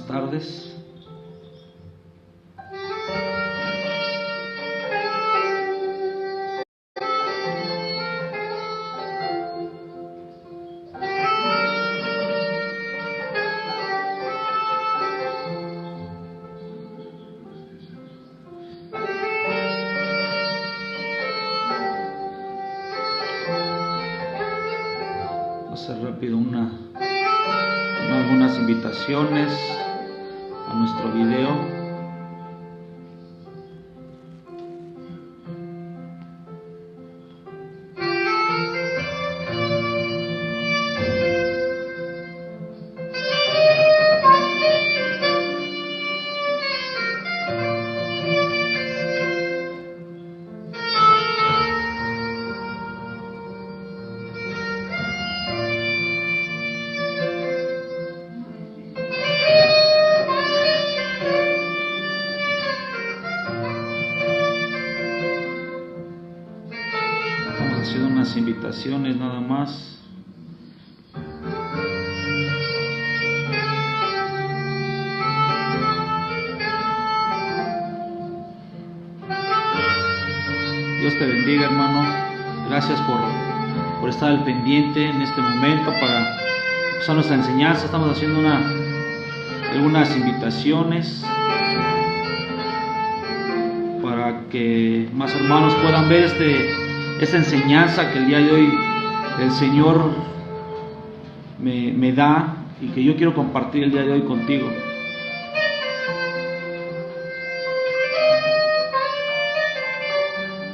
tardes. Voy a hacer rápido algunas invitaciones a nuestro video. Haciendo unas invitaciones nada más. Dios te bendiga, hermano. Gracias por estar al pendiente en este momento para empezar nuestra enseñanza. Estamos haciendo algunas invitaciones para que más hermanos puedan ver esta enseñanza que el día de hoy el Señor me da y que yo quiero compartir el día de hoy contigo.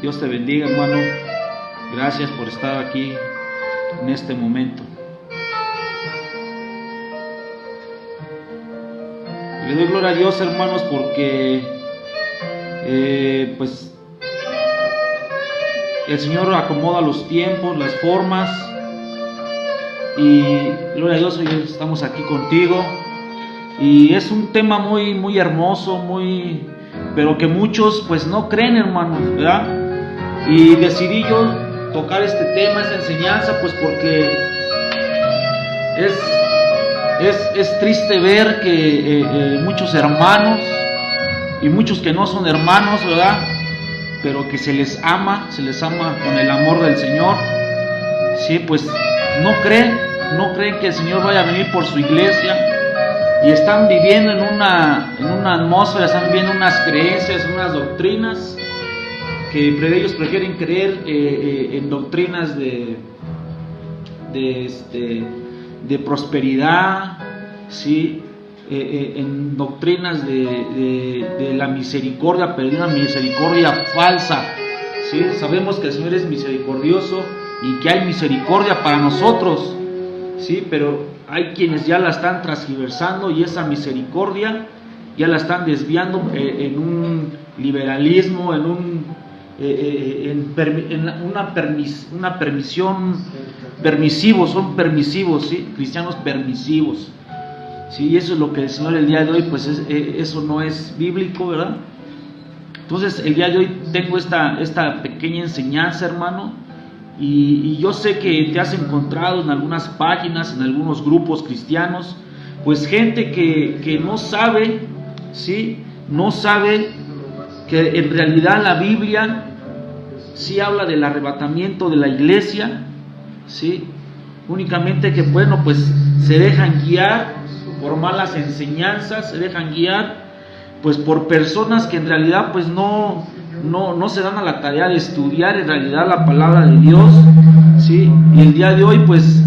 Dios te bendiga, hermano. Gracias por estar aquí en este momento. Le doy gloria a Dios, hermanos, porque pues el Señor acomoda los tiempos, las formas, y gloria a Dios, hoy estamos aquí contigo. Y es un tema muy, muy hermoso, pero que muchos pues no creen, hermanos, ¿verdad? Y decidí yo tocar este tema, esta enseñanza, pues porque es triste ver que muchos hermanos y muchos que no son hermanos, ¿verdad?, pero que se les ama con el amor del Señor, sí, pues no creen que el Señor vaya a venir por su iglesia, y están viviendo en una atmósfera, están viviendo unas creencias, unas doctrinas, que ellos prefieren creer en doctrinas de prosperidad, sí, en doctrinas de la misericordia, pero de una misericordia falsa, ¿sí? Sabemos que el Señor es misericordioso y que hay misericordia para nosotros, ¿sí? Pero hay quienes ya la están transgiversando, y esa misericordia ya la están desviando en un liberalismo, en una permisión permisivos, son permisivos, ¿sí? Cristianos permisivos. Sí, eso es lo que el Señor el día de hoy, pues eso no es bíblico, ¿verdad? Entonces el día de hoy tengo esta pequeña enseñanza, hermano, y yo sé que te has encontrado en algunas páginas, en algunos grupos cristianos, pues gente que no sabe, ¿sí? No sabe que en realidad la Biblia sí habla del arrebatamiento de la iglesia, ¿sí? Únicamente que, bueno, pues se dejan guiar por malas enseñanzas, se dejan guiar pues por personas que en realidad pues no se dan a la tarea de estudiar en realidad la palabra de Dios, ¿sí? Y el día de hoy pues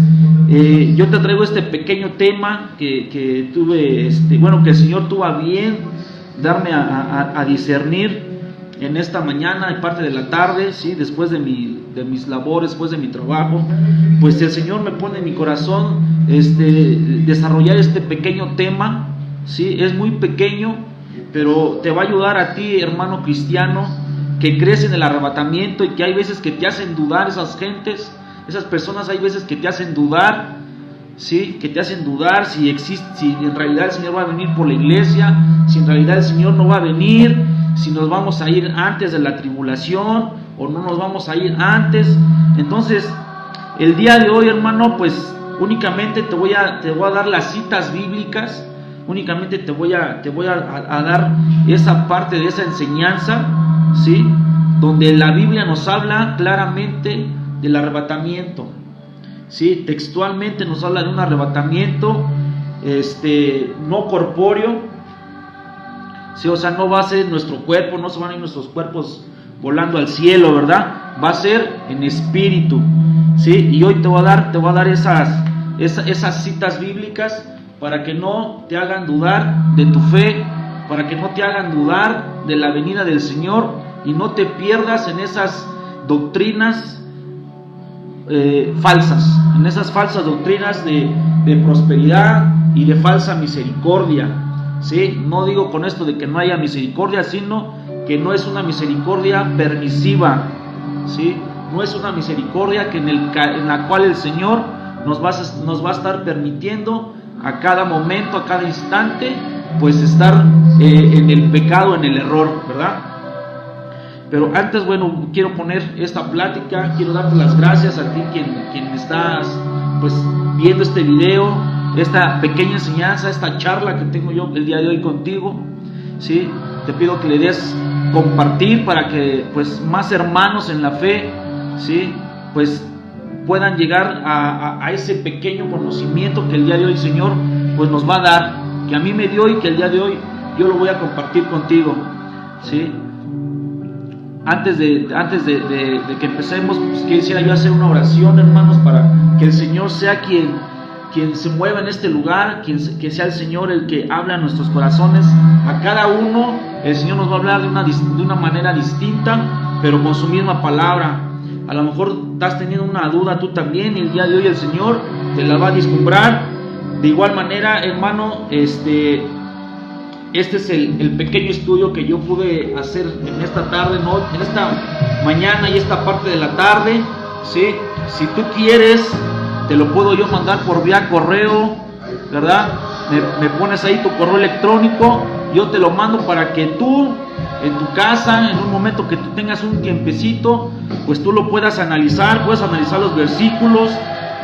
yo te traigo este pequeño tema que tuve, que el Señor tuvo a bien darme a discernir en esta mañana y parte de la tarde, ¿sí? Después de mis labores, después de mi trabajo, pues el Señor me pone en mi corazón desarrollar este pequeño tema, ¿sí? Es muy pequeño, pero te va a ayudar a ti, hermano cristiano, que crees en el arrebatamiento y que hay veces que te hacen dudar esas gentes, esas personas, hay veces que te hacen dudar, ¿sí? Que te hacen dudar si en realidad el Señor va a venir por la iglesia, si en realidad el Señor no va a venir, si nos vamos a ir antes de la tribulación o no nos vamos a ir antes. Entonces, el día de hoy, hermano, pues únicamente te voy a dar las citas bíblicas únicamente te voy a dar esa parte de esa enseñanza, ¿sí? Donde la Biblia nos habla claramente del arrebatamiento, ¿sí? Textualmente nos habla de un arrebatamiento no corpóreo, ¿sí? O sea, no va a ser nuestro cuerpo, no se van a ir nuestros cuerpos volando al cielo, ¿verdad? Va a ser en espíritu, ¿sí? Y hoy te voy a dar esas citas bíblicas para que no te hagan dudar de tu fe, para que no te hagan dudar de la venida del Señor y no te pierdas en esas doctrinas falsas, en esas falsas doctrinas de prosperidad y de falsa misericordia, ¿sí? No digo con esto de que no haya misericordia, sino que no es una misericordia permisiva, ¿sí? No es una misericordia en la cual el Señor nos va a estar permitiendo a cada momento, a cada instante, pues estar en el pecado, en el error, ¿verdad? Pero antes, bueno, quiero poner esta plática, quiero darte las gracias a ti quien estás pues viendo este video, esta pequeña enseñanza, esta charla que tengo yo el día de hoy contigo, ¿sí? Te pido que le des compartir para que pues más hermanos en la fe, ¿sí? Pues puedan llegar a ese pequeño conocimiento que el día de hoy el Señor pues nos va a dar, que a mí me dio y que el día de hoy yo lo voy a compartir contigo, ¿sí? Antes de que empecemos, pues quisiera yo hacer una oración, hermanos, para que el Señor sea quien se mueva en este lugar, que sea el Señor el que habla a nuestros corazones. A cada uno el Señor nos va a hablar de una manera distinta, pero con su misma palabra. A lo mejor estás teniendo una duda tú también, y el día de hoy el Señor te la va a deslumbrar. De igual manera, hermano, este es el pequeño estudio que yo pude hacer en esta tarde, ¿no? En esta mañana y esta parte de la tarde, ¿sí? Si tú quieres, te lo puedo yo mandar por vía correo, ¿verdad? Me pones ahí tu correo electrónico, yo te lo mando para que tú, en tu casa, en un momento que tú tengas un tiempecito, pues tú lo puedas analizar, puedes analizar los versículos,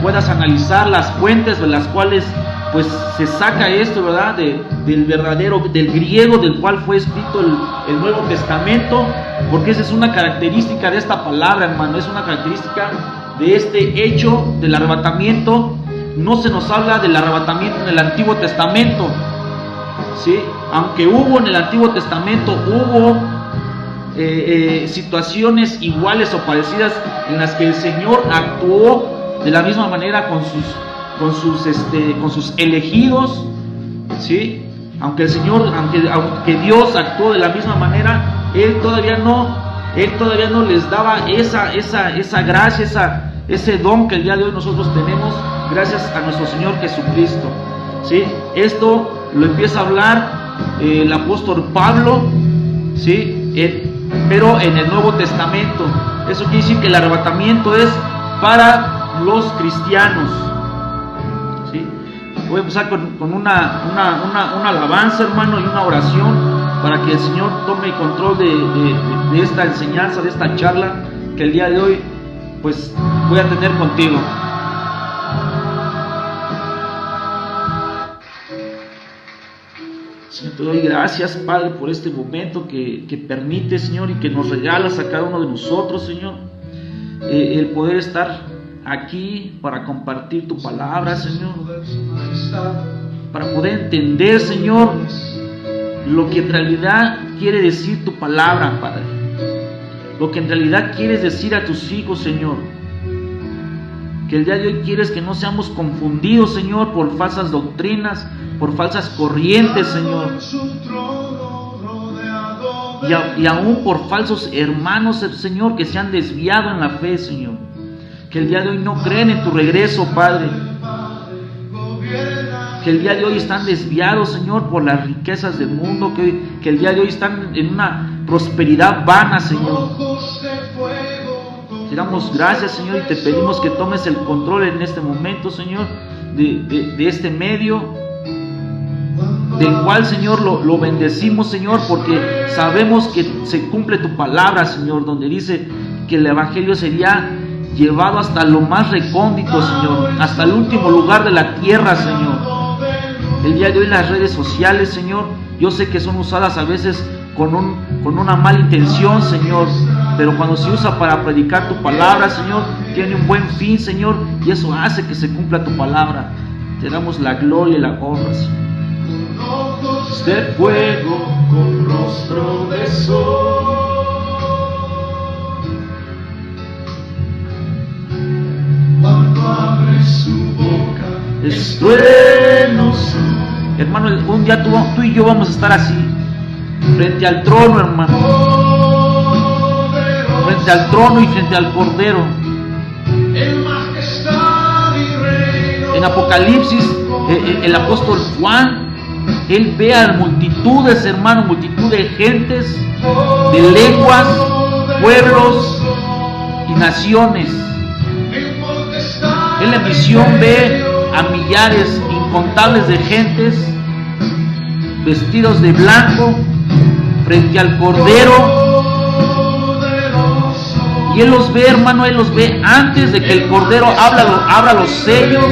puedas analizar las fuentes de las cuales pues se saca esto, ¿verdad? Del griego del cual fue escrito el Nuevo Testamento, porque esa es una característica de esta palabra, hermano, es una característica de este hecho del arrebatamiento. No se nos habla del arrebatamiento en el Antiguo Testamento, ¿sí? Aunque hubo en el Antiguo Testamento, hubo situaciones iguales o parecidas en las que el Señor actuó de la misma manera con sus elegidos, ¿sí? Aunque Dios actuó de la misma manera, Él todavía no les daba esa gracia, ese don que el día de hoy nosotros tenemos gracias a nuestro Señor Jesucristo, ¿sí? Esto lo empieza a hablar el apóstol Pablo, ¿sí? Pero en el Nuevo Testamento. Eso quiere decir que el arrebatamiento es para los cristianos, ¿sí? Voy a empezar con una alabanza, hermano, y una oración para que el Señor tome control de esta enseñanza, de esta charla que el día de hoy pues voy a tener contigo. Señor, te doy gracias, Padre, por este momento que permite, Señor, y que nos regalas a cada uno de nosotros, Señor, el poder estar aquí para compartir tu palabra, Señor, para poder entender, Señor, lo que en realidad quiere decir tu palabra, Padre, lo que en realidad quieres decir a tus hijos, Señor, que el día de hoy quieres que no seamos confundidos, Señor, por falsas doctrinas, por falsas corrientes, Señor, y aún por falsos hermanos, Señor, que se han desviado en la fe, Señor, que el día de hoy no creen en tu regreso, Padre, que el día de hoy están desviados, Señor, por las riquezas del mundo, que el día de hoy están en una prosperidad vana, Señor. Te damos gracias, Señor, y te pedimos que tomes el control en este momento, Señor, de este medio, del cual, Señor, lo bendecimos, Señor, porque sabemos que se cumple tu palabra, Señor, donde dice que el Evangelio sería llevado hasta lo más recóndito, Señor, hasta el último lugar de la tierra, Señor. El día de hoy las redes sociales, Señor, yo sé que son usadas a veces con una mala intención, Señor, pero cuando se usa para predicar tu palabra, Señor, tiene un buen fin, Señor, y eso hace que se cumpla tu palabra. Te damos la gloria y la honra, Señor. De fuego con rostro de sol, cuando abre su boca es trueno. Hermano, un día tú y yo vamos a estar así, frente al trono, hermano, frente al trono y frente al Cordero. En Apocalipsis, el apóstol Juan, él ve a multitudes, hermano, multitud de gentes, de lenguas, pueblos y naciones. En la visión ve a millares incontables de gentes vestidos de blanco frente al Cordero, y él los ve, hermano, él los ve antes de que el Cordero abra los sellos.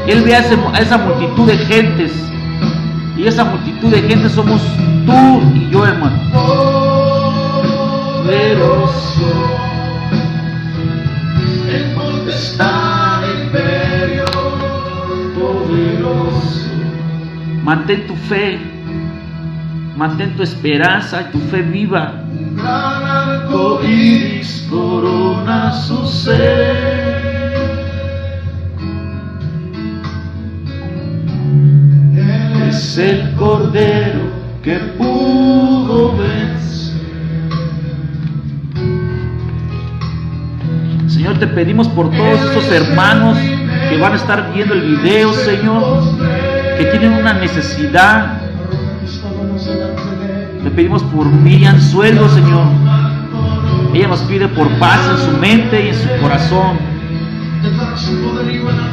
Él ve a esa multitud de gentes, y esa multitud de gentes somos tú y yo, hermano. Poderoso, en potestad, imperio, poderoso. Mantén tu fe, mantén tu esperanza y tu fe viva. Un gran arco iris corona su ser. Él es el Cordero que pudo vencer. Señor, te pedimos por todos estos hermanos que van a estar viendo el video, Señor, que tienen una necesidad. Te pedimos por Miriam Sueldo, Señor. Ella nos pide por paz en su mente y en su corazón.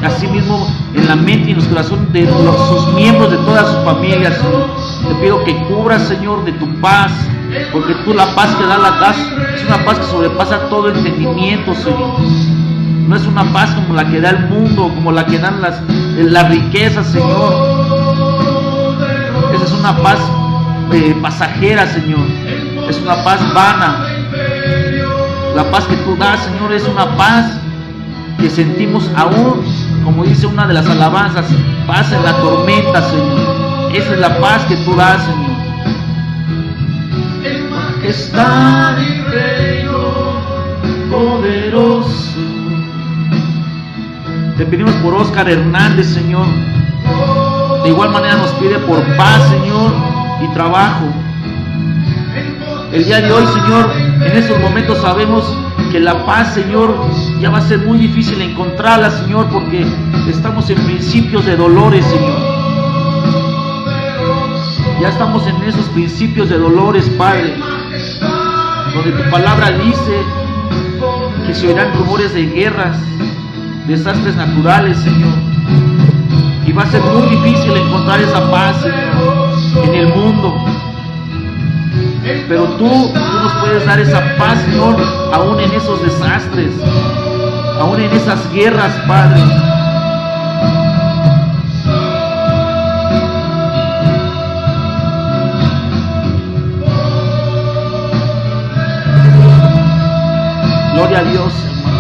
Asimismo, en la mente y en los corazones de sus miembros, de toda su familia, Señor. Te pido que cubras, Señor, de tu paz, porque tú la paz que das es una paz que sobrepasa todo entendimiento, Señor. No es una paz como la que da el mundo, como la que dan las riquezas, Señor. Esa es una paz pasajera, Señor. Es una paz vana. La paz que tú das, Señor, es una paz que sentimos aún, como dice una de las alabanzas, paz en la tormenta, Señor. Esa es la paz que tú das, Señor. En majestad y reino poderoso. Te pedimos por Oscar Hernández, Señor. De igual manera nos pide por paz, Señor, y trabajo. El día de hoy, Señor, en estos momentos sabemos que la paz, Señor, ya va a ser muy difícil encontrarla, Señor, porque estamos en principios de dolores, Señor. Ya estamos en esos principios de dolores, Padre, donde tu palabra dice que se oirán rumores de guerras, desastres naturales, Señor, y va a ser muy difícil encontrar esa paz, Señor, en el mundo. Pero tú nos puedes dar esa paz, Señor, aún en esos desastres, aún en esas guerras, Padre. Gloria a Dios, hermano.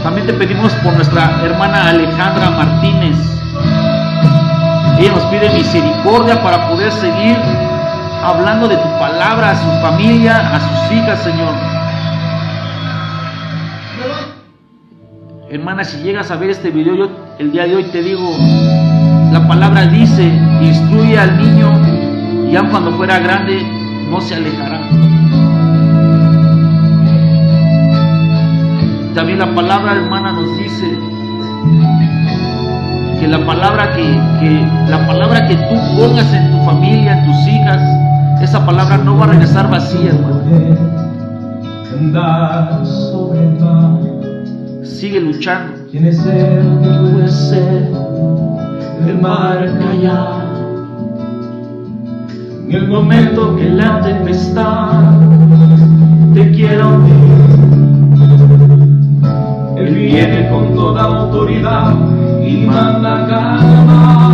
También te pedimos por nuestra hermana Alejandra Martínez. Ella nos pide misericordia para poder seguir hablando de tu palabra a su familia, a sus hijas, Señor. Hermana, si llegas a ver este video, yo el día de hoy te digo, la palabra dice, instruye al niño y aun cuando fuera grande no se alejará. También la palabra, hermana, nos dice que la palabra que tú pongas en tu familia, en tus hijas, esa palabra no va a regresar vacía, hermano. Sigue luchando. ¿Quién es el que puede ser el mar callado? En el momento que la tempestad te quiera hundir, Él viene con toda autoridad y manda calma.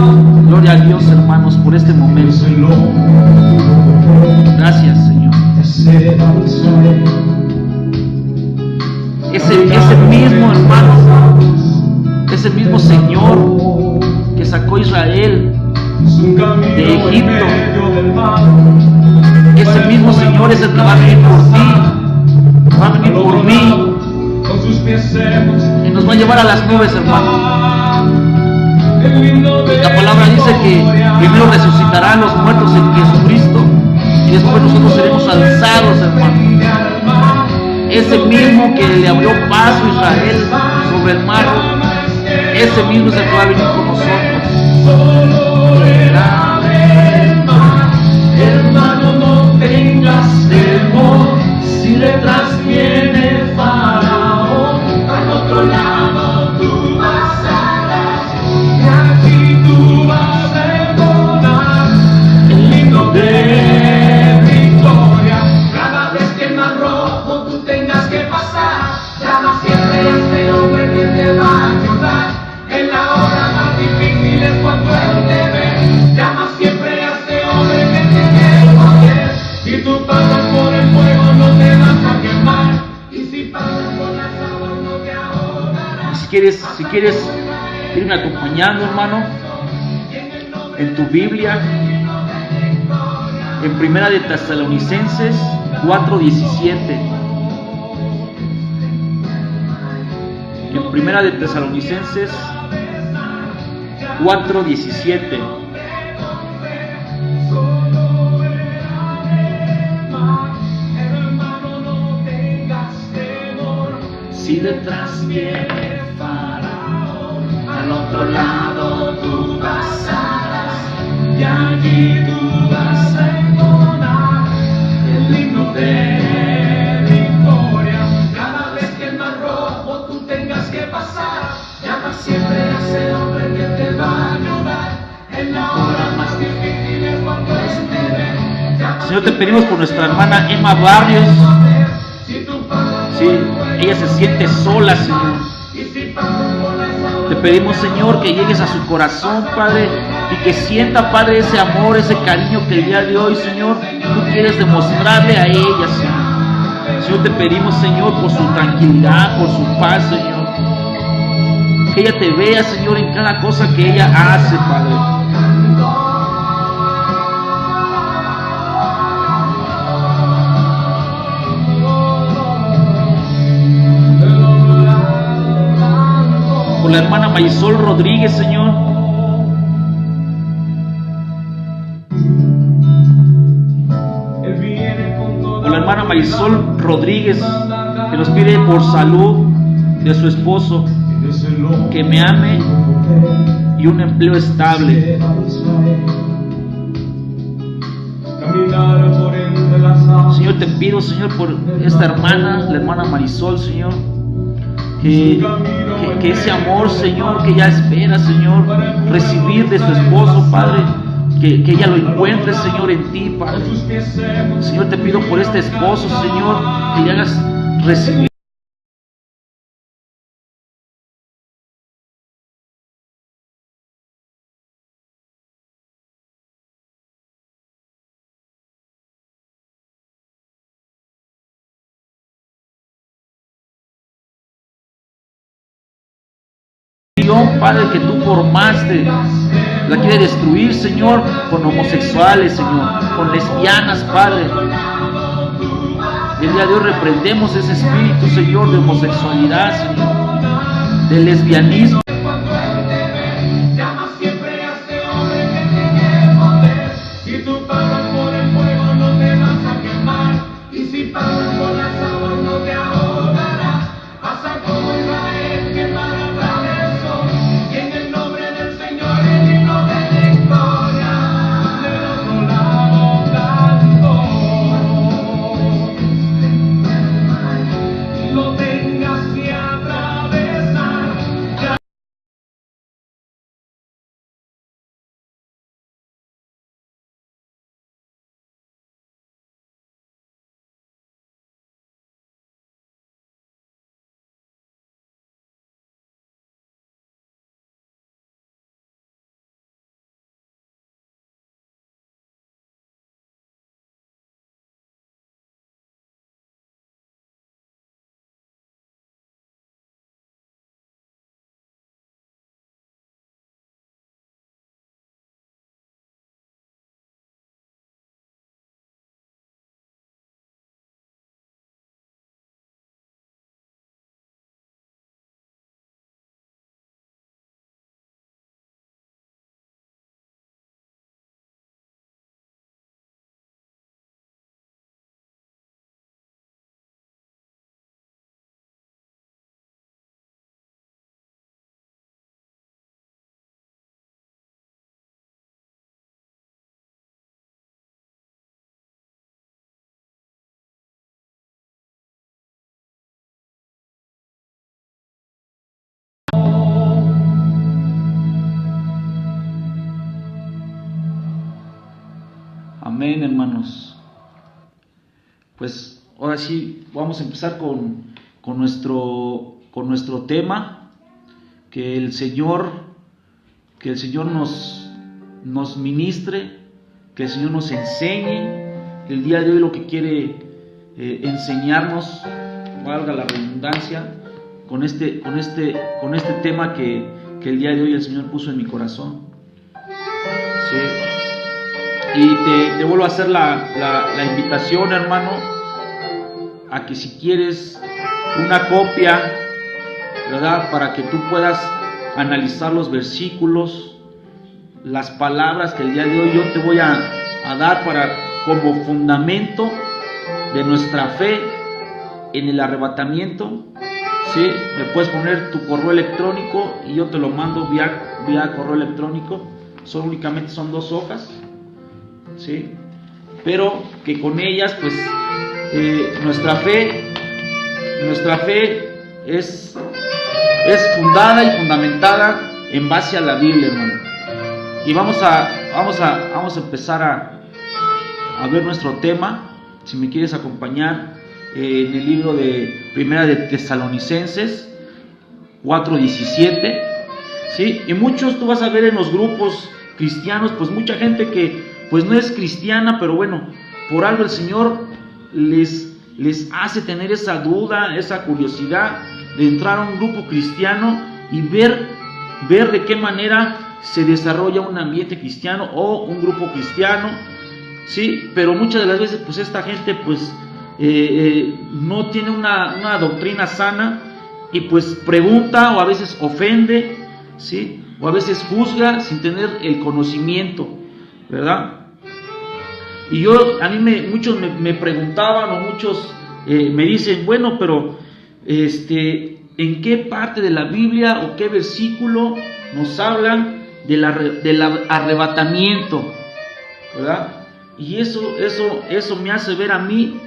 Gloria a Dios, hermanos, por este momento. Gracias, Señor. Ese mismo hermano, ese mismo Señor que sacó a Israel de Egipto, ese mismo Señor es el que va a venir por ti, va a venir por mí, y nos va a llevar a las nubes, hermano. La palabra dice que primero resucitarán los muertos en Jesucristo y después nosotros seremos alzados, hermano. Ese mismo que le abrió paso a Israel sobre el mar, ese mismo es el que va a venir con nosotros. Hermano, no tengas temor, si detrás viene Faraón, al otro lado tú pasarás, y aquí tú vas a entonar el himno de victoria. Cada vez que el mar rojo tú tengas que pasar, llama siempre a ese hombre que te va a ayudar. En la hora más difícil es cuando Él te ve, llama siempre a ese hombre que tiene poder. Si tú pasas por el fuego no te vas a quemar, y si pasas por las aguas no te ahogarás. Si quieres irme acompañando, hermano, en tu Biblia, en Primera de Tesalonicenses 4:17. En Primera de Tesalonicenses 4:17. Si detrás viene Faraón, al otro lado tú pasarás, y allí tú vas a entonar el himno de victoria. Cada vez que el mar rojo tú tengas que pasar, llama siempre a ese hombre que te va a ayudar. En la hora más difícil es cuando Él te ve. Señor, te pedimos por nuestra hermana Emma Barrios. Sí, ella se siente sola, Señor. Te pedimos, Señor, que llegues a su corazón, Padre, y que sienta, Padre, ese amor, ese cariño que el día de hoy, Señor, tú quieres demostrarle a ella, Señor. Señor, te pedimos, Señor, por su tranquilidad, por su paz, Señor. Que ella te vea, Señor, en cada cosa que ella hace, Padre. Por la hermana Marisol Rodríguez, Señor. Por la hermana Marisol Rodríguez, que nos pide por salud de su esposo, que me ame y un empleo estable. Señor, te pido, Señor, por esta hermana, la hermana Marisol, Señor, que ese amor, Señor, que ella espera, Señor, recibir de su esposo, Padre, que ella lo encuentre, Señor, en ti, Padre. Señor, te pido por este esposo, Señor, que le hagas recibir Padre, que tú formaste, la quiere destruir, Señor, con homosexuales, Señor, con lesbianas, Padre. El día de hoy reprendemos ese espíritu, Señor, de homosexualidad, Señor, de lesbianismo. Amén, hermanos. Pues ahora sí vamos a empezar con nuestro tema. Que el Señor nos ministre, que el Señor nos enseñe. El día de hoy lo que quiere enseñarnos, valga la redundancia, con este tema que el día de hoy el Señor puso en mi corazón. Sí. Y te vuelvo a hacer la invitación, hermano, a que si quieres una copia, ¿verdad?, para que tú puedas analizar los versículos, las palabras que el día de hoy yo te voy a dar como fundamento de nuestra fe en el arrebatamiento. ¿Sí? Me puedes poner tu correo electrónico y yo te lo mando vía correo electrónico. Únicamente son 2 hojas, ¿sí? Pero que con ellas, pues, nuestra fe es fundada y fundamentada en base a la Biblia, hermano. Y vamos a empezar a ver nuestro tema. Si me quieres acompañar en el libro de Primera de Tesalonicenses 4:17, ¿sí? Y muchos, tú vas a ver en los grupos cristianos, pues mucha gente que pues no es cristiana, pero bueno, por algo el Señor les hace tener esa duda, esa curiosidad de entrar a un grupo cristiano y ver de qué manera se desarrolla un ambiente cristiano o un grupo cristiano, ¿sí? Pero muchas de las veces pues esta gente pues no tiene una doctrina sana y pues pregunta o a veces ofende, ¿sí? O a veces juzga sin tener el conocimiento, ¿verdad? Y muchos me preguntaban o muchos me dicen, bueno, pero ¿en qué parte de la Biblia o qué versículo nos hablan del arrebatamiento, ¿verdad? Y eso me hace ver a mí,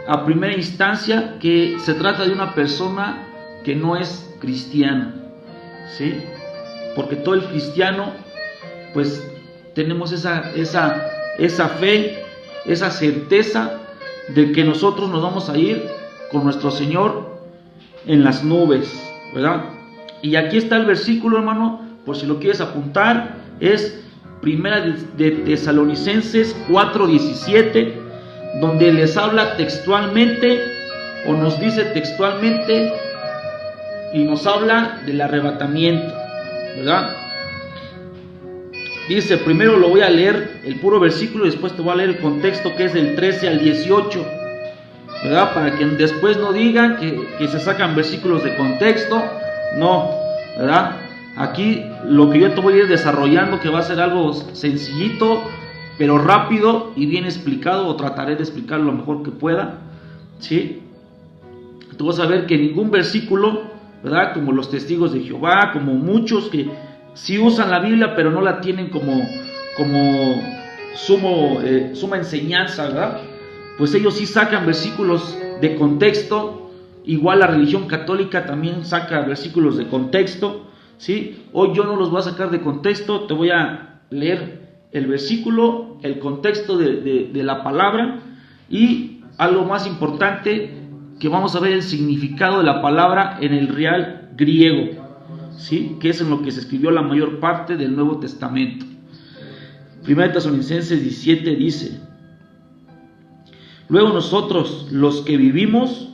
a primera instancia, que se trata de una persona que no es cristiana, ¿sí? Porque todo el cristiano, pues, tenemos esa fe, esa certeza de que nosotros nos vamos a ir con nuestro Señor en las nubes, ¿verdad? Y aquí está el versículo, hermano, por si lo quieres apuntar, es Primera de Tesalonicenses 4:17, donde les habla textualmente, o nos dice textualmente, y nos habla del arrebatamiento, ¿verdad? Dice, primero lo voy a leer el puro versículo y después te voy a leer el contexto, que es del 13 al 18, ¿verdad? Para que después no digan que se sacan versículos de contexto. No, ¿verdad? Aquí lo que yo te voy a ir desarrollando, que va a ser algo sencillito, pero rápido y bien explicado, o trataré de explicarlo lo mejor que pueda, ¿sí? Tú vas a ver que ningún versículo, ¿verdad?, como los testigos de Jehová, como muchos que sí usan la Biblia, pero no la tienen como suma enseñanza, ¿verdad? Pues ellos sí sacan versículos de contexto. Igual la religión católica también saca versículos de contexto, ¿sí? Hoy yo no los voy a sacar de contexto, te voy a leer el versículo, el contexto de la palabra, y algo más importante, que vamos a ver el significado de la palabra en el real griego, ¿sí?, que es en lo que se escribió la mayor parte del Nuevo Testamento. Primera de Tesalonicenses 17 dice: luego nosotros, los que vivimos,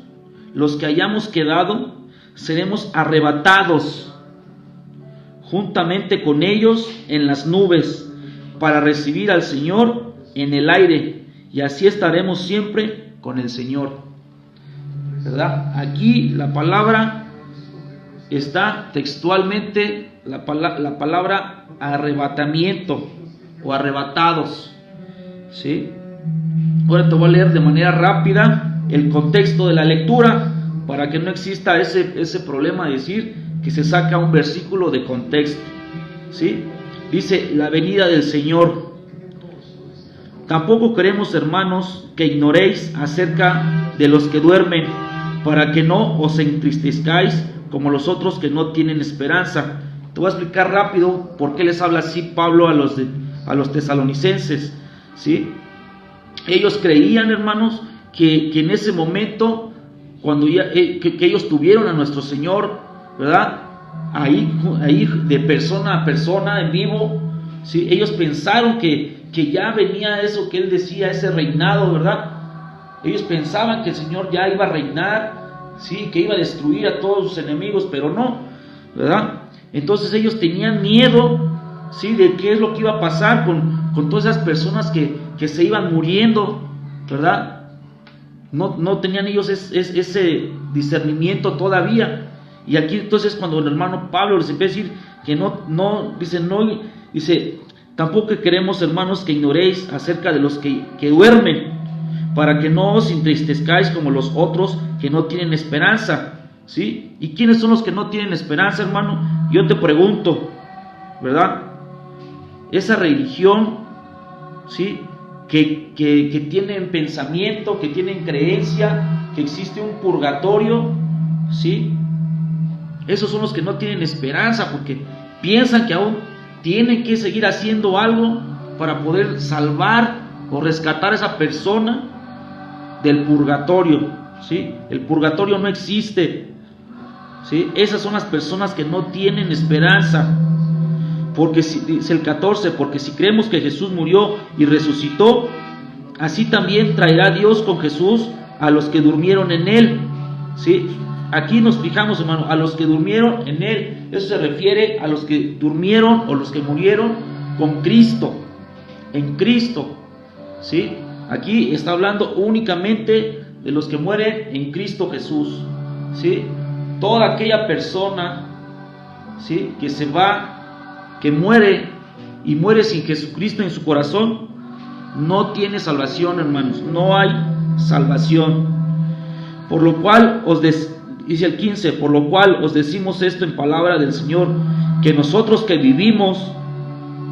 los que hayamos quedado, seremos arrebatados juntamente con ellos en las nubes, para recibir al Señor en el aire, y así estaremos siempre con el Señor, ¿verdad? Aquí la palabra está textualmente, la palabra arrebatamiento o arrebatados, ¿sí? Ahora te voy a leer de manera rápida el contexto de la lectura, para que no exista ese problema de decir que se saca un versículo de contexto, ¿sí? Dice, la venida del Señor. Tampoco queremos, hermanos, que ignoréis acerca de los que duermen, para que no os entristezcáis como los otros que no tienen esperanza. Te voy a explicar rápido por qué les habla así Pablo a los tesalonicenses. ¿sí? Ellos creían, hermanos, que en ese momento, cuando ya, que ellos tuvieron a nuestro Señor, ¿verdad? Ahí de persona a persona, en vivo, ¿sí? Ellos pensaron que ya venía eso que Él decía, ese reinado, ¿verdad? Ellos pensaban que el Señor ya iba a reinar, ¿sí? Que iba a destruir a todos sus enemigos, pero no, ¿verdad? Entonces ellos tenían miedo, ¿sí? De qué es lo que iba a pasar con todas esas personas que se iban muriendo, ¿verdad? No tenían ellos ese discernimiento todavía. Y aquí entonces cuando el hermano Pablo les empieza a decir que dice, tampoco queremos, hermanos, que ignoréis acerca de los que duermen, para que no os entristezcáis como los otros que no tienen esperanza, ¿sí? ¿Y quiénes son los que no tienen esperanza, hermano? Yo te pregunto, ¿verdad? Esa religión, ¿sí? Que tienen pensamiento, que tienen creencia, que existe un purgatorio, ¿sí? Esos son los que no tienen esperanza, porque piensan que aún tienen que seguir haciendo algo para poder salvar o rescatar a esa persona del purgatorio, ¿sí? El purgatorio no existe, ¿sí? Esas son las personas que no tienen esperanza. Porque dice el 14, porque si creemos que Jesús murió y resucitó, así también traerá Dios con Jesús a los que durmieron en Él, ¿sí? Aquí nos fijamos, hermano, a los que durmieron en Él. Eso se refiere a los que durmieron o los que murieron con Cristo, en Cristo, ¿sí? Aquí está hablando únicamente de los que mueren en Cristo Jesús, ¿sí? Toda aquella persona, ¿sí? Que se va, que muere y muere sin Jesucristo en su corazón, no tiene salvación, hermanos, no hay salvación. Por lo cual dice el 15, por lo cual os decimos esto en palabra del Señor, que nosotros que vivimos,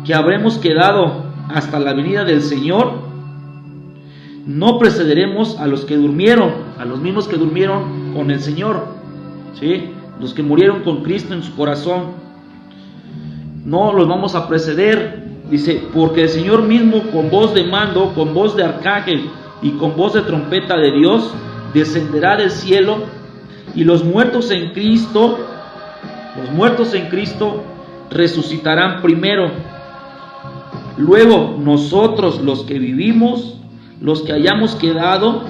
que habremos quedado hasta la venida del Señor, no precederemos a los que durmieron, a los mismos que durmieron con el Señor, ¿sí? Los que murieron con Cristo en su corazón. No los vamos a preceder, dice, porque el Señor mismo con voz de mando, con voz de arcángel y con voz de trompeta de Dios, descenderá del cielo, y los muertos en Cristo resucitarán primero. Luego nosotros, los que vivimos, los que hayamos quedado,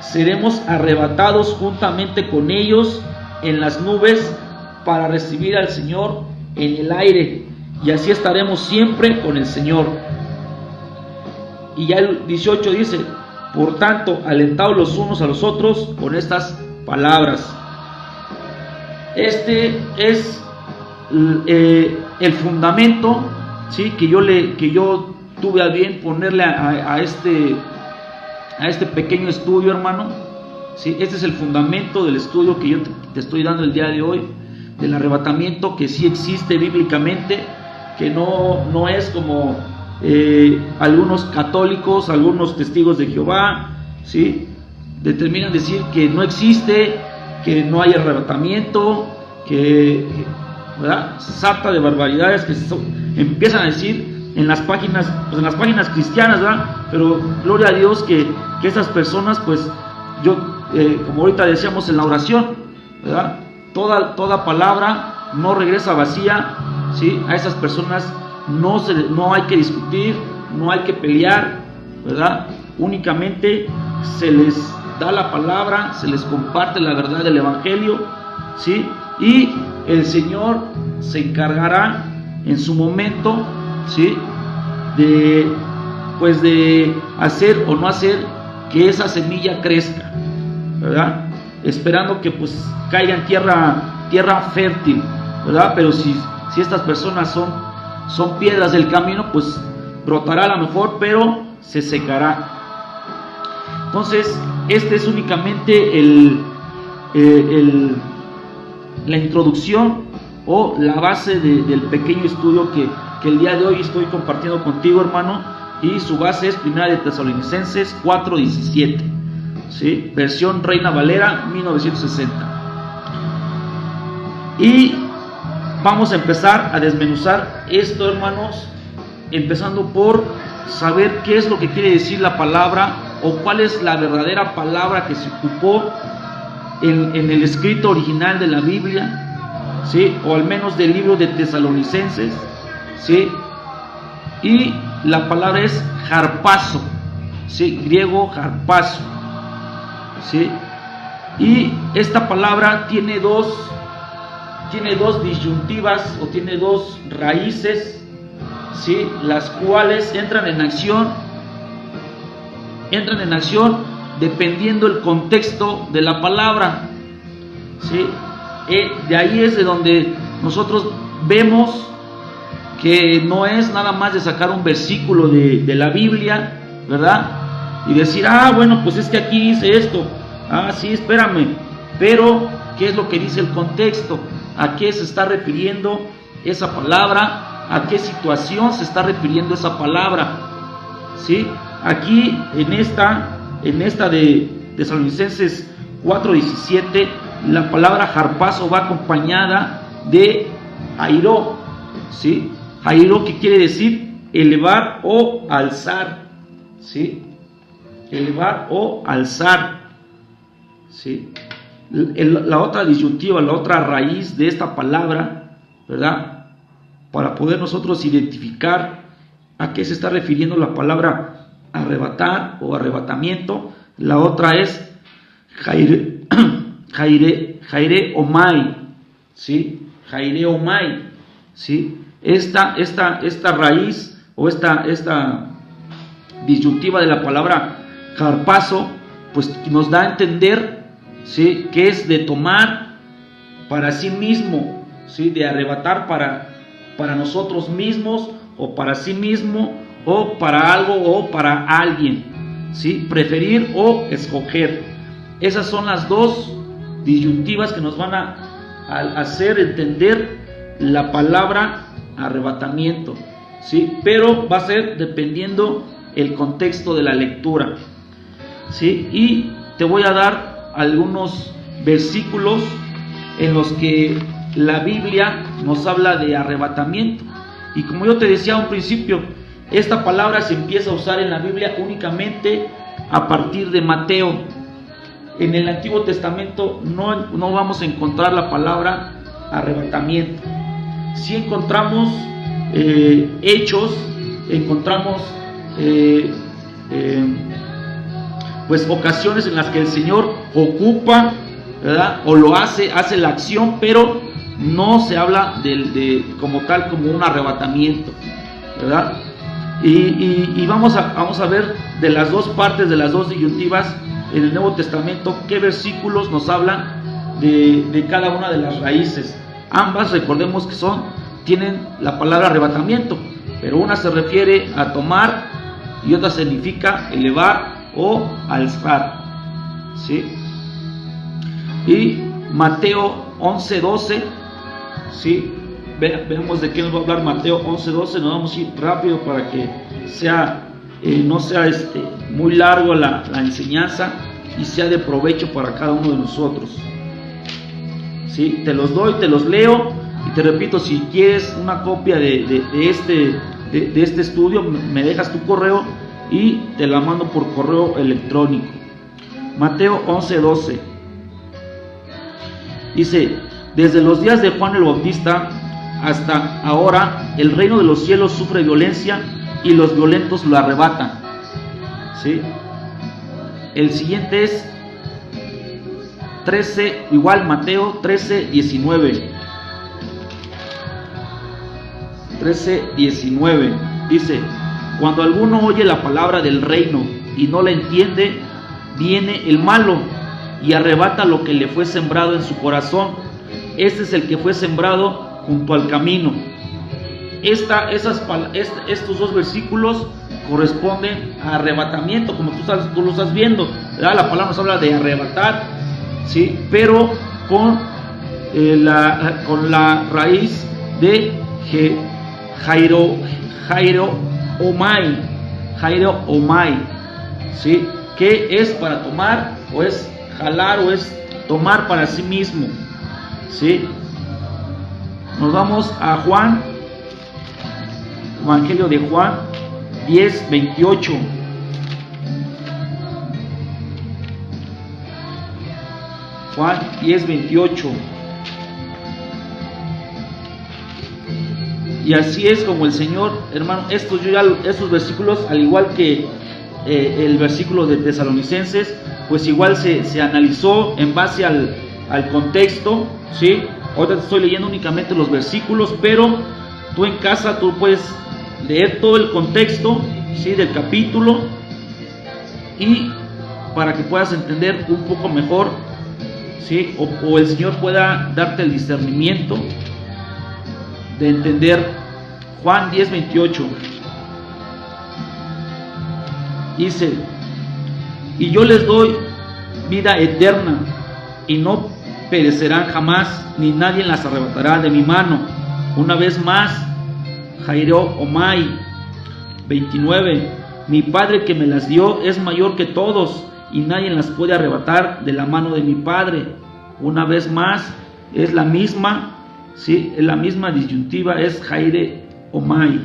seremos arrebatados juntamente con ellos en las nubes para recibir al Señor en el aire, y así estaremos siempre con el Señor. Y ya el 18 dice, por tanto, alentaos los unos a los otros con estas palabras. Este es el fundamento, ¿sí? que yo tuve a bien ponerle a este pequeño estudio, hermano, ¿sí? Este es el fundamento del estudio que yo te estoy dando el día de hoy, del arrebatamiento, que sí existe bíblicamente, que no es como algunos católicos, algunos testigos de Jehová, ¿sí? Determinan decir que no existe, que no hay arrebatamiento, ¿verdad? Sarta de barbaridades que empiezan a decir en las páginas cristianas, ¿verdad? Pero gloria a Dios que estas personas, pues como ahorita decíamos en la oración, ¿verdad? Toda palabra no regresa vacía, ¿sí? A esas personas no hay que discutir, no hay que pelear, ¿verdad? Únicamente se les da la palabra, se les comparte la verdad del Evangelio, ¿sí? Y el Señor se encargará en su momento, ¿sí? de hacer o no hacer que esa semilla crezca, ¿verdad? Esperando que pues caiga en tierra fértil, ¿verdad? Pero si estas personas son piedras del camino, pues brotará a lo mejor, pero se secará. Entonces, este es únicamente la introducción o la base del pequeño estudio que el día de hoy estoy compartiendo contigo, hermano, y su base es 1 de Tesalonicenses 4:17, ¿sí? Versión Reina Valera 1960. Y vamos a empezar a desmenuzar esto, hermanos, empezando por saber qué es lo que quiere decir la palabra o cuál es la verdadera palabra que se ocupó en el escrito original de la Biblia, ¿sí? O al menos del libro de Tesalonicenses, ¿sí? Y la palabra es harpazo, ¿sí? Griego harpazo, ¿sí? Y esta palabra tiene dos disyuntivas o tiene dos raíces, ¿sí? Las cuales entran en acción dependiendo el contexto de la palabra, ¿sí? De ahí es de donde nosotros vemos que no es nada más de sacar un versículo de la Biblia, ¿verdad? Y decir, bueno, pues es que aquí dice esto, sí, espérame, pero ¿qué es lo que dice el contexto? ¿A qué se está refiriendo esa palabra? ¿A qué situación se está refiriendo esa palabra? ¿Sí? Aquí en esta de Tesalonicenses 4:17, la palabra harpazo va acompañada de jairo, ¿sí? Jairo, que quiere decir elevar o alzar, ¿sí? Elevar o alzar, ¿sí? La otra disyuntiva, la otra raíz de esta palabra, ¿verdad? Para poder nosotros identificar a qué se está refiriendo la palabra arrebatar o arrebatamiento, la otra es jaire omai, ¿sí? Jaire omai, ¿sí? Esta raíz o esta disyuntiva de la palabra harpazo, pues nos da a entender, ¿sí? Que es de tomar para sí mismo, ¿sí? De arrebatar para nosotros mismos o para sí mismo o para algo o para alguien, ¿sí? Preferir o escoger. Esas son las dos disyuntivas que nos van a hacer entender la palabra arrebatamiento, ¿sí? Pero va a ser dependiendo el contexto de la lectura, ¿sí? Y te voy a dar algunos versículos en los que la Biblia nos habla de arrebatamiento. Y como yo te decía a un principio, esta palabra se empieza a usar en la Biblia únicamente a partir de Mateo. En el Antiguo Testamento no vamos a encontrar la palabra arrebatamiento. Si encontramos hechos, encontramos pues ocasiones en las que el Señor ocupa, ¿verdad? O lo hace la acción, pero no se habla como tal, como un arrebatamiento, ¿verdad? Y vamos a ver de las dos partes, de las dos disyuntivas en el Nuevo Testamento, qué versículos nos hablan de cada una de las raíces. Ambas, recordemos que tienen la palabra arrebatamiento, pero una se refiere a tomar y otra significa elevar o alzar, ¿sí? Y Mateo 11:12, ¿sí? Veamos de qué nos va a hablar Mateo 11:12. Nos vamos a ir rápido para que no sea muy largo la enseñanza y sea de provecho para cada uno de nosotros, ¿sí? Te los doy, te los leo y te repito, si quieres una copia de este estudio, me dejas tu correo y te la mando por correo electrónico. Mateo 11:12 dice: desde los días de Juan el Bautista hasta ahora, el reino de los cielos sufre violencia y los violentos lo arrebatan, ¿sí? El siguiente es 13, igual Mateo 13:19. 13:19 dice: cuando alguno oye la palabra del reino y no la entiende, viene el malo y arrebata lo que le fue sembrado en su corazón. Este es el que fue sembrado junto al camino. Estos dos versículos corresponden a arrebatamiento, como tú lo estás viendo, ¿verdad? La palabra nos habla de arrebatar, ¿sí? Pero con la raíz de jairo omai, ¿sí? Que es para tomar, o es jalar, o es tomar para sí mismo, ¿sí? Nos vamos a Juan, Evangelio de Juan 10:28. Juan 10:28. Y así es como el Señor, hermano, estos versículos, al igual que el versículo de Tesalonicenses, pues igual se analizó en base al contexto, ¿sí? Ahorita te estoy leyendo únicamente los versículos, pero tú en casa tú puedes leer todo el contexto, ¿sí?, del capítulo, y para que puedas entender un poco mejor, ¿sí? O el Señor pueda darte el discernimiento de entender. Juan 10:28 dice: y yo les doy vida eterna, y no perecerán jamás, ni nadie las arrebatará de mi mano. Una vez más, Jairo Omai 29: mi Padre que me las dio es mayor que todos, y nadie las puede arrebatar de la mano de mi Padre. Una vez más, es la misma, ¿sí? La misma disyuntiva, es Jaire Omai,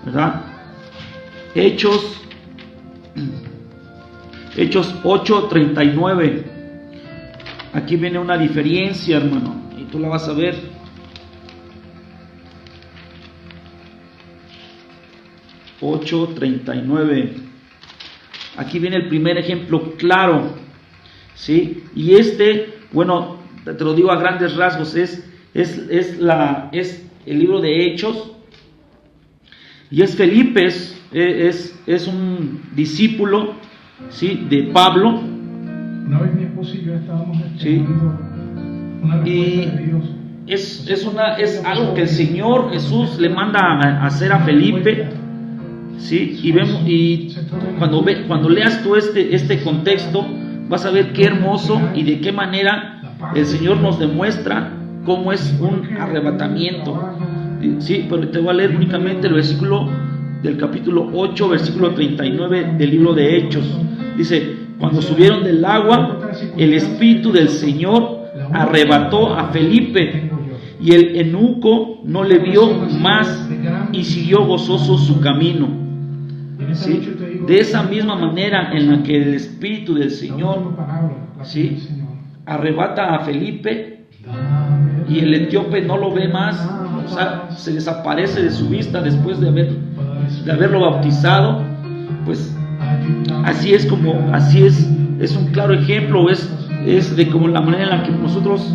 ¿verdad? Hechos 8:39. Aquí viene una diferencia, hermano, y tú la vas a ver. Hechos 8:39. Aquí viene el primer ejemplo claro, ¿sí? Y bueno, te lo digo a grandes rasgos, es el libro de Hechos, y es Felipe, es un discípulo, ¿sí?, de Pablo. Una vez mi esposo y yo estábamos esperando una respuesta de Dios. Es algo que el Señor Jesús le manda a hacer a Felipe, ¿sí? Y cuando leas tú este contexto, vas a ver qué hermoso y de qué manera el Señor nos demuestra cómo es un arrebatamiento, ¿sí? Pero te voy a leer únicamente el versículo del capítulo 8, versículo 39 del libro de Hechos. Dice: cuando subieron del agua, el Espíritu del Señor arrebató a Felipe, y el eunuco no le vio más y siguió gozoso su camino. ¿Sí? De esa misma manera en la que el Espíritu del Señor, ¿sí?, arrebata a Felipe, y el etíope no lo ve más, o sea, se desaparece de su vista después de haberlo bautizado. Pues así es un claro ejemplo, es de como la manera en la que nosotros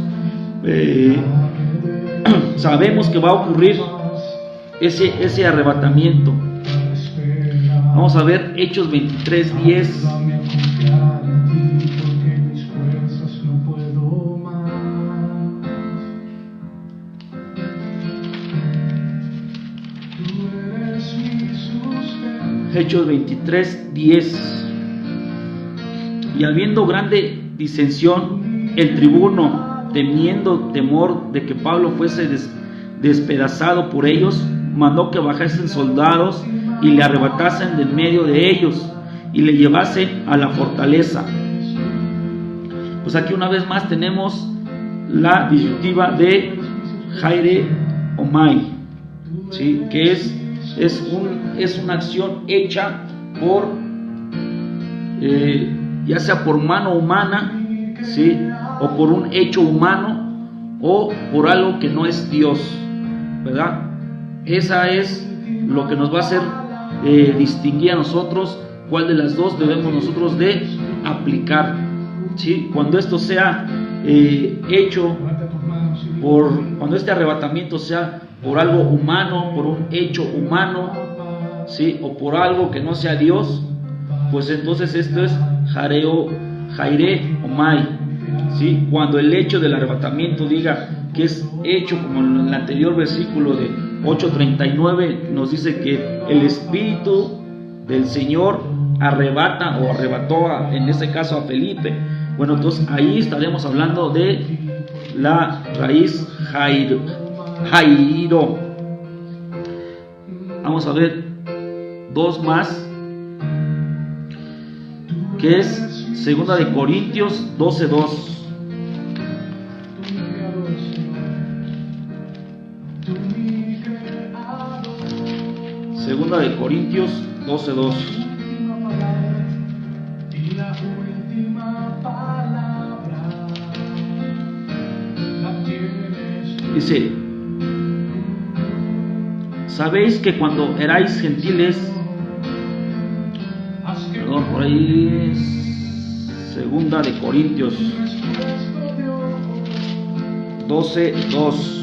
sabemos que va a ocurrir ese arrebatamiento. Vamos a ver Hechos 23:10. Hechos 23:10. Y habiendo grande disensión, el tribuno, temiendo temor de que Pablo fuese despedazado por ellos, mandó que bajasen soldados y le arrebatasen de en medio de ellos y le llevasen a la fortaleza. Pues aquí una vez más tenemos la disyuntiva de Jaire Omai, ¿sí?, que es una acción hecha por ya sea por mano humana, ¿sí?, o por un hecho humano, o por algo que no es Dios, ¿verdad? Esa es lo que nos va a hacer distinguir a nosotros cuál de las dos debemos nosotros de aplicar, ¿sí? Cuando esto sea hecho cuando este arrebatamiento sea por algo humano, por un hecho humano, ¿sí?, o por algo que no sea Dios, pues entonces esto es Jaire Omai, ¿sí? Cuando el hecho del arrebatamiento diga que es hecho como en el anterior versículo de 8:39, nos dice que el Espíritu del Señor arrebata o arrebató en este caso a Felipe. Bueno, entonces ahí estaremos hablando de la raíz Jairo. Vamos a ver dos más, que es segunda de Corintios 12:2. Segunda de Corintios 12:2. Y la última palabra la tienes tú. Dice: sabéis que cuando erais gentiles, perdón, por ahí es Segunda de Corintios 12:2.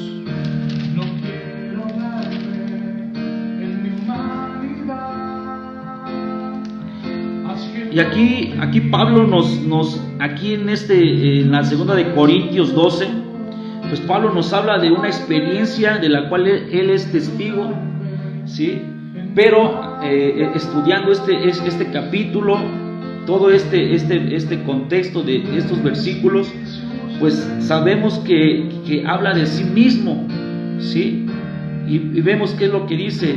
Y aquí Pablo aquí en la Segunda de Corintios 12, pues Pablo nos habla de una experiencia de la cual él es testigo, ¿sí? Pero estudiando este capítulo, todo este contexto de estos versículos, pues sabemos que habla de sí mismo, ¿sí? Y vemos qué es lo que dice.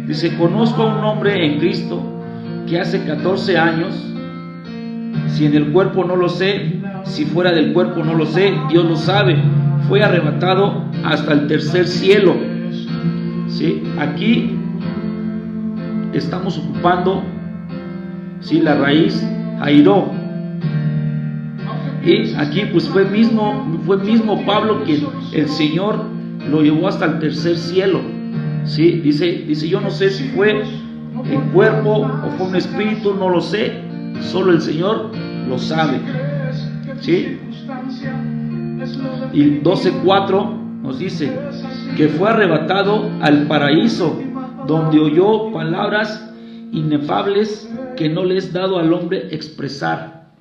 Dice: conozco a un hombre en Cristo que hace 14 años, si en el cuerpo no lo sé, si fuera del cuerpo no lo sé, Dios lo sabe, fue arrebatado hasta el tercer cielo. ¿Sí? Aquí estamos ocupando, ¿sí?, la raíz Jairo. Y aquí pues fue mismo Pablo que el Señor lo llevó hasta el tercer cielo. ¿Sí? Dice: yo no sé si fue en cuerpo o fue un espíritu, no lo sé, solo el Señor lo sabe. ¿Sí? Y 12:4 nos dice que fue arrebatado al paraíso, donde oyó palabras inefables que no le es dado al hombre expresar.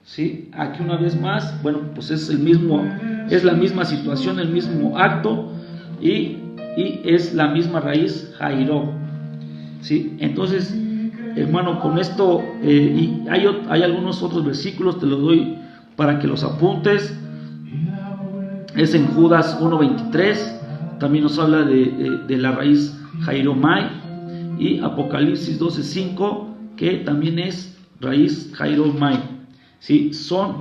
¿Sí? Aquí una vez más, bueno, pues es la misma situación, el mismo acto, y es la misma raíz Jairo. ¿Sí? Entonces, hermano, con esto, y hay algunos otros versículos, te los doy para que los apuntes. Es en Judas 1:23, también nos habla de la raíz Jairomai, y Apocalipsis 12:5, que también es raíz Jairomai. ¿Sí? Son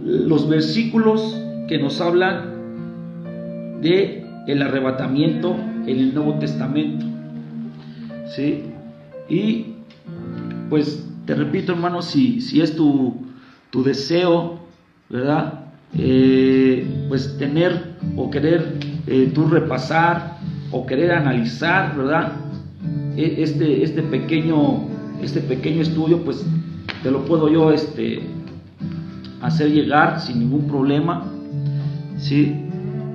los versículos que nos hablan de el arrebatamiento en el Nuevo Testamento. ¿Sí? Y pues te repito, hermano, si es tu deseo, ¿verdad? Pues tener o querer tú repasar o querer analizar, ¿verdad? Este pequeño estudio, pues te lo puedo yo hacer llegar sin ningún problema, ¿sí?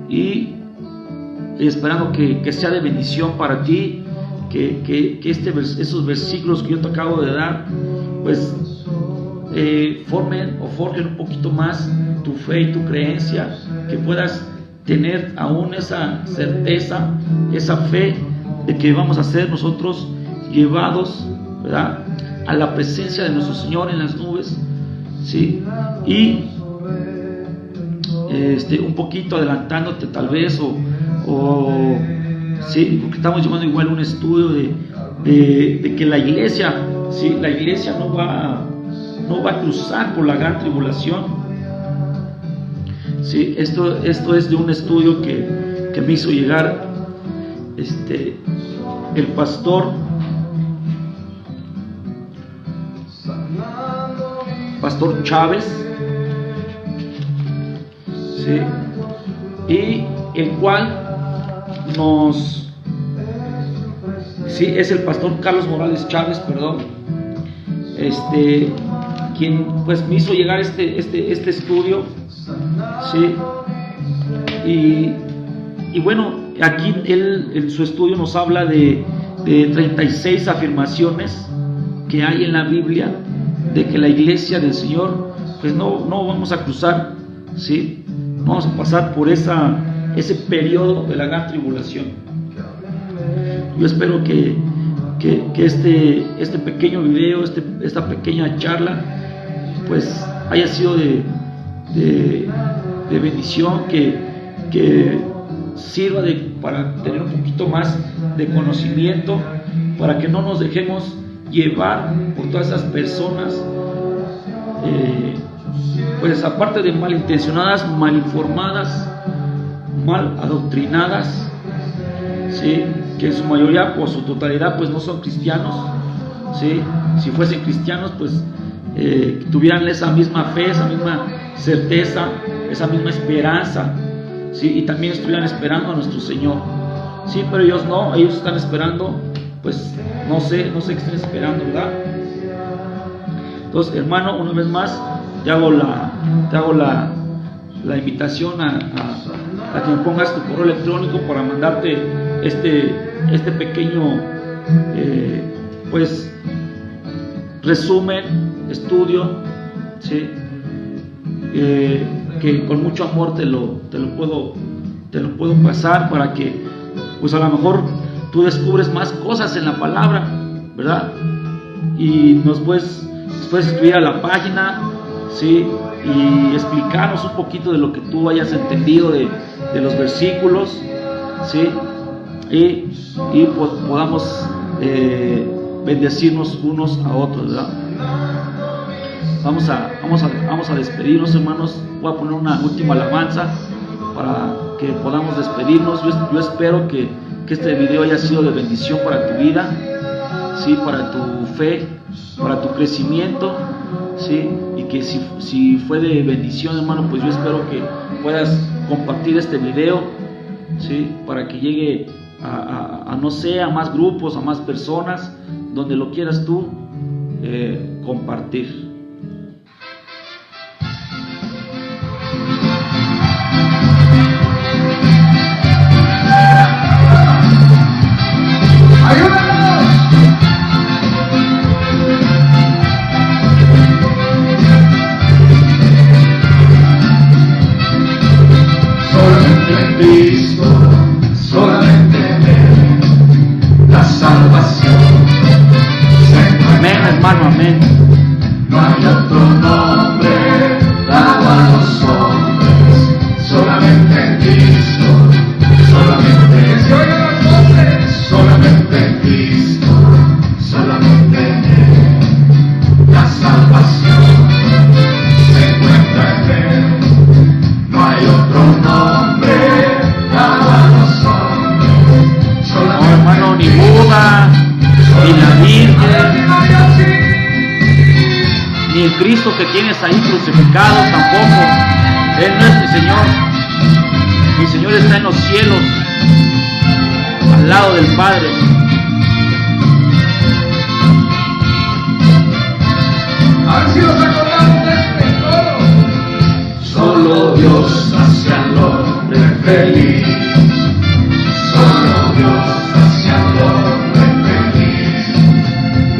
Y esperando que sea de bendición para ti, que esos versículos que yo te acabo de dar, pues formen o forjen un poquito más tu fe y tu creencia, que puedas tener aún esa certeza, esa fe de que vamos a ser nosotros llevados, ¿verdad?, a la presencia de nuestro Señor en las nubes, ¿sí? Y un poquito adelantándote tal vez, o sí, porque estamos llevando igual un estudio de que la iglesia, ¿sí?, la iglesia no va a cruzar por la gran tribulación. Sí, esto es de un estudio que me hizo llegar el pastor Chávez, ¿sí?, y el cual es el pastor Carlos Morales Chávez, perdón, quien pues me hizo llegar este estudio, ¿sí? Y bueno, aquí él en su estudio nos habla de 36 afirmaciones que hay en la Biblia de que la iglesia del Señor pues no vamos a cruzar, ¿sí? Vamos a pasar por ese periodo de la gran tribulación. Yo espero que este pequeño video, esta pequeña charla, pues haya sido de bendición, que sirva para tener un poquito más de conocimiento, para que no nos dejemos llevar por todas esas personas, pues aparte de malintencionadas, mal informadas, mal adoctrinadas, ¿sí? Que en su mayoría, por su totalidad, pues no son cristianos, ¿sí? Si fuesen cristianos, pues tuvieran esa misma fe, esa misma certeza, esa misma esperanza, ¿sí? Y también estuvieran esperando a nuestro Señor, ¿sí? Pero ellos no, ellos están esperando, pues no sé qué están esperando, ¿verdad? Entonces, hermano, una vez más te hago la invitación a que me pongas tu correo electrónico para mandarte este pequeño pues resumen, estudio, ¿sí? Que con mucho amor te lo puedo pasar para que pues a lo mejor tú descubres más cosas en la palabra, ¿verdad? Y nos puedes escribir a la página, ¿sí? Y explicarnos un poquito de lo que tú hayas entendido de los versículos, ¿sí? Y podamos bendecirnos unos a otros, ¿verdad? Vamos a despedirnos, hermanos. Voy a poner una última alabanza para que podamos despedirnos. Yo espero que este video haya sido de bendición para tu vida, ¿sí? Para tu fe, para tu crecimiento, ¿sí? Y que si fue de bendición, hermano, pues yo espero que puedas compartir este video, ¿sí? Para que llegue a no sé, a más grupos, a más personas, donde lo quieras tú compartir. Solamente en Él, la salvación. Amén, hermano, amén. No hay otro nombre dado a los hombres, solamente en Cristo, solamente en Cristo, solamente en Él, la salvación se encuentra en Él. No hay otro nombre dado a los hombres, No, hermano, ni Buda, ni la Virgen, ni el Cristo que tienes ahí crucificado tampoco. Él no es mi Señor. Mi Señor está en los cielos, al lado del Padre. A ver si nos acordamos de este coro. Solo Dios hace al hombre feliz. Solo Dios hace al hombre feliz.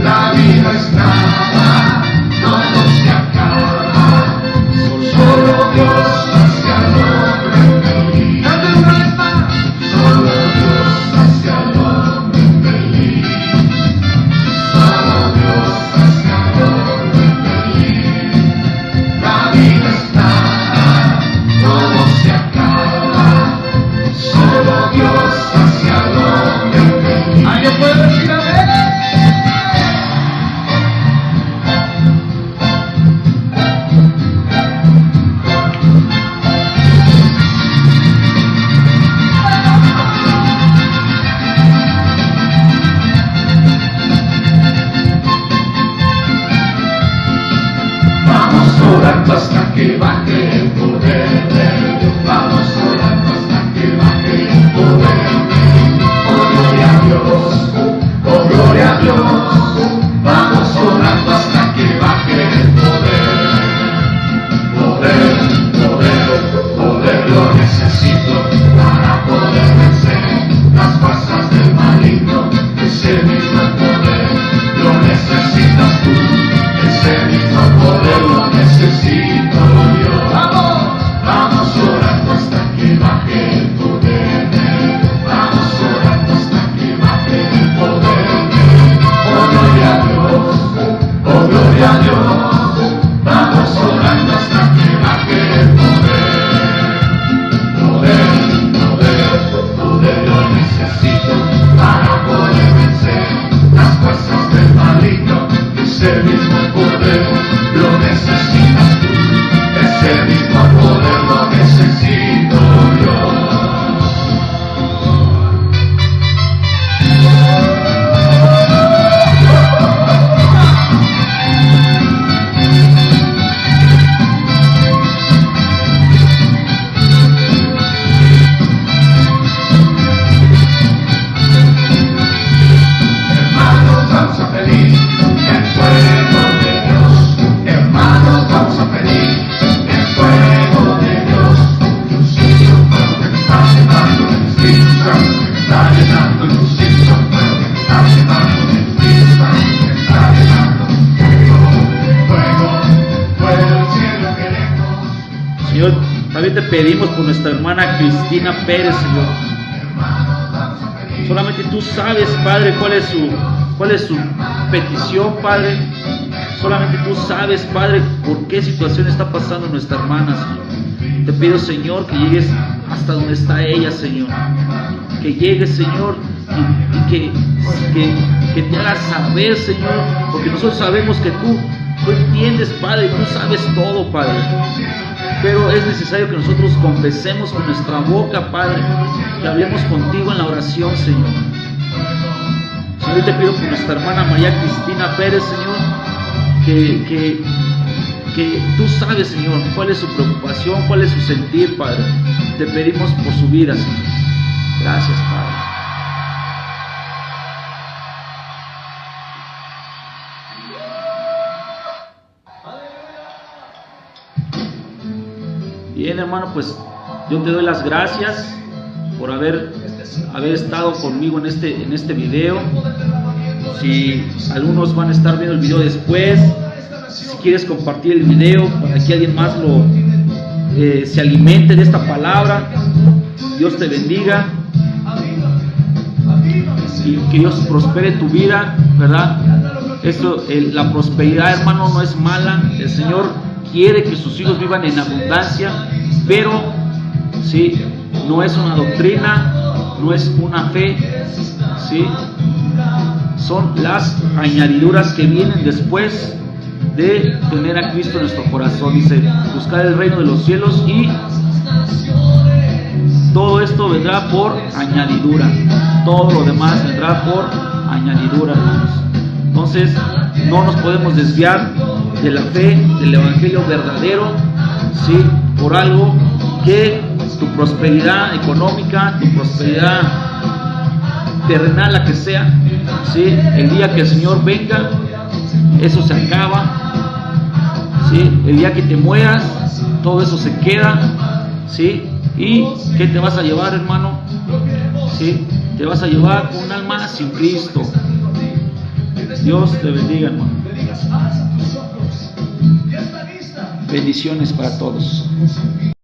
La vida es nada, todo se acaba. Solo Dios hace al hombre feliz. Solo Dios hace al hombre feliz. Solo Dios hace al hombre feliz. La vida es nada, todo se acaba. Solo Dios hace al hombre feliz. ¿Alguien puede decir amén? Vamos orando hasta que baje el poder de Dios. Vamos orando hasta que baje el poder de Dios. Oh, gloria a Dios. Oh, gloria a Dios. Vamos orando hasta que baje el poder. Poder, poder, poder lo necesito para poder vencer las fuerzas del maligno. Ese mismo poder lo necesitas tú. Ese mismo poder lo necesito yo. Vamos orando hasta que baje el poder. Vamos orando hasta que baje el poder. Oh, gloria a Dios. Oh, gloria a Dios. Vamos orando hasta que baje el poder. Poder, poder, poder lo necesito para poder vencer las fuerzas del maligno. Ese mismo poder lo necesitas tú. Ese mismo poder lo necesito yo. pedimos por nuestra hermana Cristina Pérez, Señor. Solamente tú sabes, Padre, cuál es su petición, Padre. Solamente tú sabes, Padre, por qué situación está pasando nuestra hermana, Señor. Te pido, Señor, que llegues hasta donde está ella, Señor. Que llegues, Señor, y que te hagas saber, Señor, porque nosotros sabemos que tú entiendes, Padre, tú sabes todo, Padre. Pero es necesario que nosotros confesemos con nuestra boca, Padre, que hablemos contigo en la oración, Señor. Señor, yo te pido por nuestra hermana María Cristina Pérez, Señor, que tú sabes, Señor, cuál es su preocupación, cuál es su sentir, Padre. Te pedimos por su vida, Señor. Gracias, Padre. Bien, hermano, pues yo te doy las gracias por haber estado conmigo en este video. Si algunos van a estar viendo el video después, si quieres compartir el video para que alguien más se alimente de esta palabra, Dios te bendiga y que Dios prospere tu vida, ¿verdad? La prosperidad, hermano, no es mala. El Señor quiere que sus hijos vivan en abundancia, pero sí, no es una doctrina, no es una fe, sí, son las añadiduras que vienen después de tener a Cristo en nuestro corazón. Dice, buscar el reino de los cielos y todo esto vendrá por añadidura, todo lo demás vendrá por añadidura, hermanos. Entonces no nos podemos desviar de la fe, del evangelio verdadero, ¿sí? Por algo que tu prosperidad económica, tu prosperidad terrenal, la que sea, ¿sí? El día que el Señor venga, eso se acaba, ¿sí? El día que te mueras, todo eso se queda, ¿sí? ¿Y qué te vas a llevar, hermano? ¿Sí? Te vas a llevar un alma sin Cristo. Dios te bendiga, hermano. Bendiciones para todos.